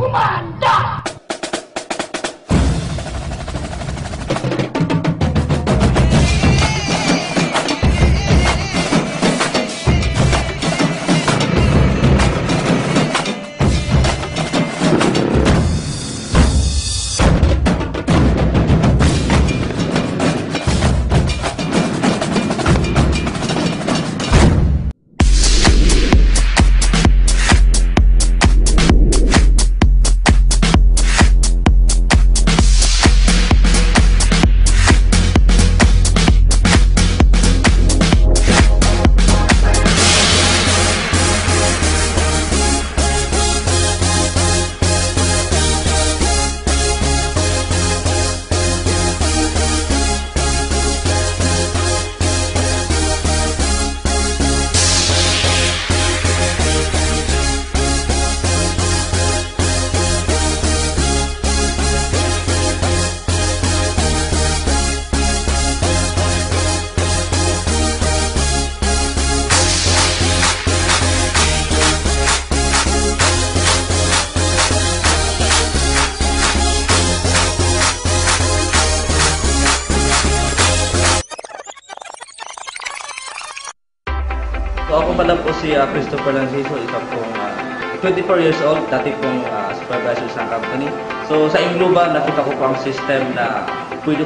kumanda! So ako pa lang po si Christopher Lanciso, isang pong 24 years old, dati pong supervisor sa company. So sa Ingloba, nakita ko po ang system na pwede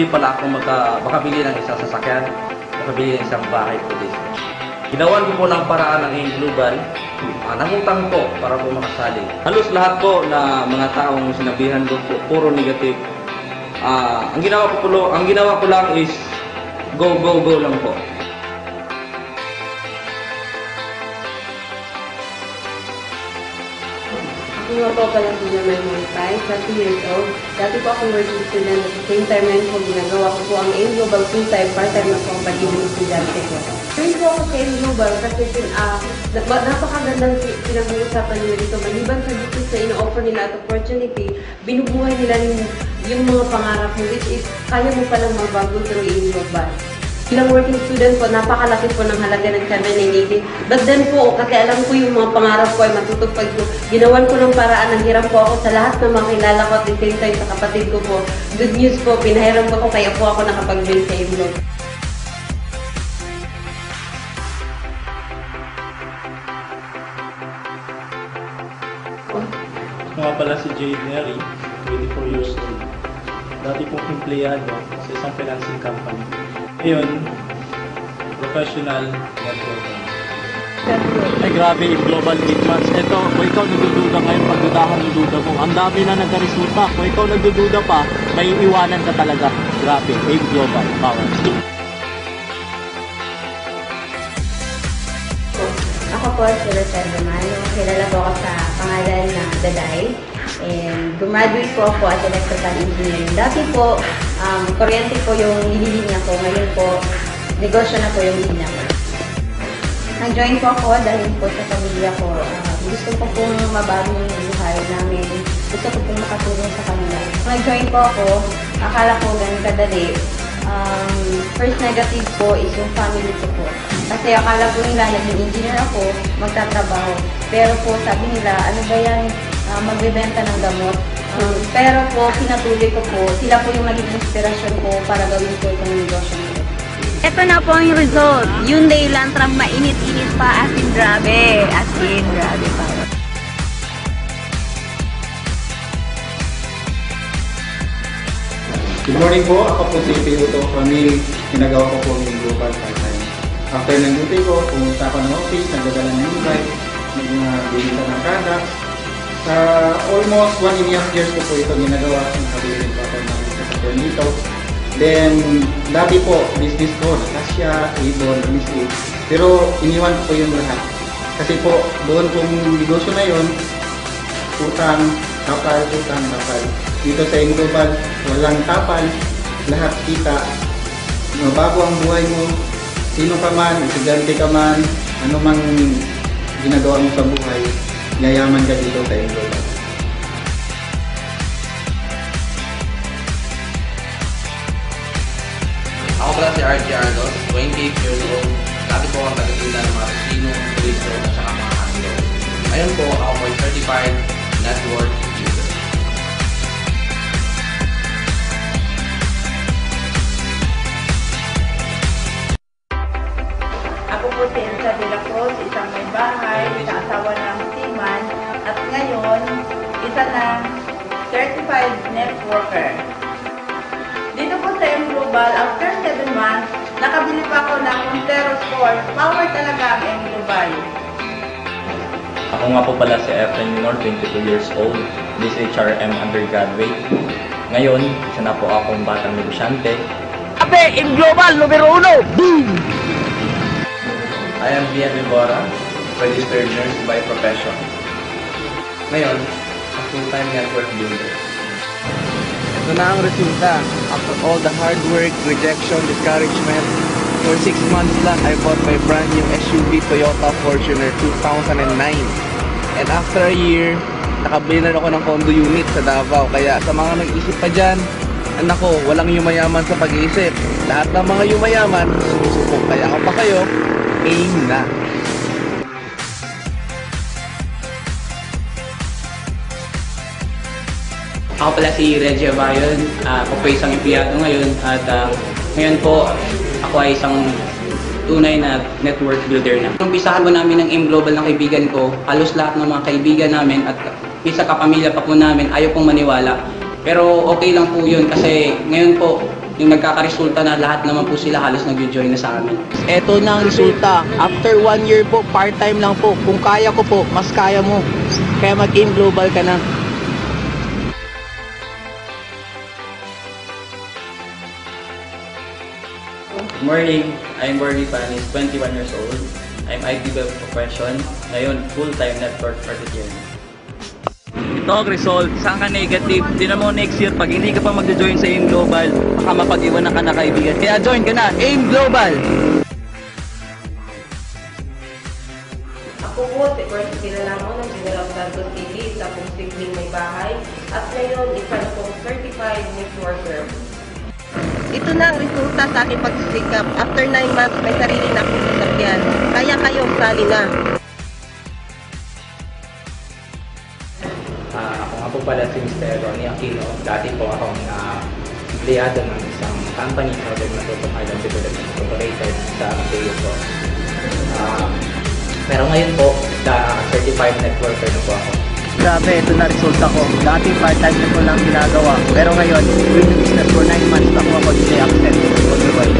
pala akong makabili ng isang sasakyan, makabili ng isang bahay po dito. Ginawan ko po ng paraan ng Ingloba, nangutang po para po makasali. Halos lahat po na mga taong sinabihan ko po, puro negative. Ang ginawa ko lang is go lang po. Ako nga po pala si Jamel Montay, 20 years old. Dati po akong working student at the same time rin po ginagawa ko po ang AIM Global full-time, part-time na po ang pag-ibig estudyante ko. Join po ako sa AIM Global kasi napakagandang pinag-uusapan nila dito. Maliban sa dito sa ino-offer nila at opportunity, binubuhay nila yung mga pangarap mo, which is kaya mo palang magbago through AIM Global. Bilang working student po, napakalaki po ng halaga ng 780. But then po, kasi alam ko yung mga pangarap ko ay matutupad ko. Ginawan ko ng paraan, nanghiram po ako sa lahat ng makilala ko at the same time sa kapatid ko po. Good news po, pinahiram ko kaya po ako nakapag-join sa IMLO. Nga pala si Jade Mary, 24 years old. Dati pong empleyado sa isang financing company. Ngayon, professional networker. Ay grabe yung global hitmans. Ito, kung ikaw nagdududa ngayon, pagdudahan ng duda mo, ang dami na nagkaresulta. Kung ikaw nagdududa pa, may iwanan ka talaga. Grabe, AIM Global Power. Ako po si Rosel Romano. Kilala po ako sa pangalan na Daday. And gumraduate po ako as electrical engineering. Dati po, kuryente po yung nililinya ko. Ngayon po, negosyo na po yung linya ko. Nag-join po ako dahil po sa pamilya ko. Gusto ko pong mabago yung buhay namin. Gusto ko pong makatulong sa kanila. Nag-join po ako, akala ko ganun kadali. First negative po is yung family ko po. Kasi akala po nila, naging engineer ako, magtatrabaho. Pero po sabi nila, ano ba yan, magbebenta ng gamot. Pero po, pinatuloy ko po, sila po yung naging inspirasyon ko para gawin ko itong negosyo nito. Ito na po ang result. Yung Dayland Tram mainit-init pa, as in grabe. As in grabe pa. Good morning po. Ako po si Piluto Camille. Ginagawa ko po yung global part-time. After ng duty ko, pumunta ako ng office, nagdadala ng invite, nagbibita ng products. Sa almost 1.5 years ko po ito ginagawa. Nakabilin po ako ng sasakyan dito. Then, dati po, business ko, Natasha, Avon, Misty. Pero, iniwan ko po yung lahat. Kasi po, doon pong negosyo na yun, utang, kapal. Dito sa Global, walang kapal, lahat kita. Mabago ang buhay mo, sino ka man, estudyante ka man, ano mang ginagawa mo sa buhay, yayaman ka dito sa Global. Ako pala si RJ Ardos, 28 years old. Dati po ang nagtitinda ng mga sino, tuliso, at saka mga handler. Ngayon po, ako po ay certified network isang may bahay, sa asawa ng seaman, at ngayon, isa ng certified networker. Dito po sa M Global, after 7 months, nakabili pa ako ng Montero Sport. Power talaga ang M Global. Ako nga po pala si Efren Minor, 22 years old. This is HRM undergraduate. Ngayon, isa na po akong batang negosyante. Grabe, in global, numero 1! Boom! I am Bian Vibora, registered nurse by profession. Ngayon, a full-time network builder. Ito na ang resulta. After all the hard work, rejection, discouragement, for 6 months lang, I bought my brand new SUV Toyota Fortuner 2009. And after a year, nakabili na ako ng condo unit sa Davao. Kaya sa mga nag-isip pa dyan, anak ko, walang yumayaman sa pag-iisip. Lahat ng mga yumayaman, sumusubok. Kaya ako pa kayo, aim na. Ako pala si Reggie Abayon. Ako po isang empleyado ngayon at ngayon po ako ay isang tunay na network builder na. Nung umpisahan po namin ng M Global ng kaibigan ko, halos lahat ng mga kaibigan namin at isa kapamilya pa po namin ayaw pong maniwala. Pero okay lang po yun kasi ngayon po yung nagkakaresulta na lahat naman po sila halos nag-join na sa amin. Ito na ang resulta. After 1 year po, part-time lang po. Kung kaya ko po, mas kaya mo. Kaya mag-in global ka na. Good morning, I'm Bernie Panis, 21 years old. I'm IT by profession. Ngayon, full-time network marketer. Ito ang result. Saan ka negative? Tinan mo next year, pag hindi ka pa mag-join sa AIM Global, baka mapag-iwanan ka na kaibigan. Kaya join ka na, AIM Global! Ako po, si First Kilala mo ng General Santos City, isa pong sibling may bahay, at ngayon, isa pong certified networker. Ito na ang resulta sa aking pagsisikap. After 9 months, may sarili na akong sasakyan. Kaya kayo, sali na. Ako nga po pala si Mr. Ronnie Aquino. Dati po akong empleyado ng isang company, Southern Matuto Island Development Incorporated sa Mateo po. Pero ngayon po, certified networker na po ako. Grabe, ito na resulta ko. Dati part-time na ko lang ginagawa. Pero ngayon, doing the business for 9 months na ako today access. Otherwise.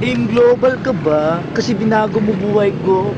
AIM Global ka ba? Kasi binago mo buhay ko.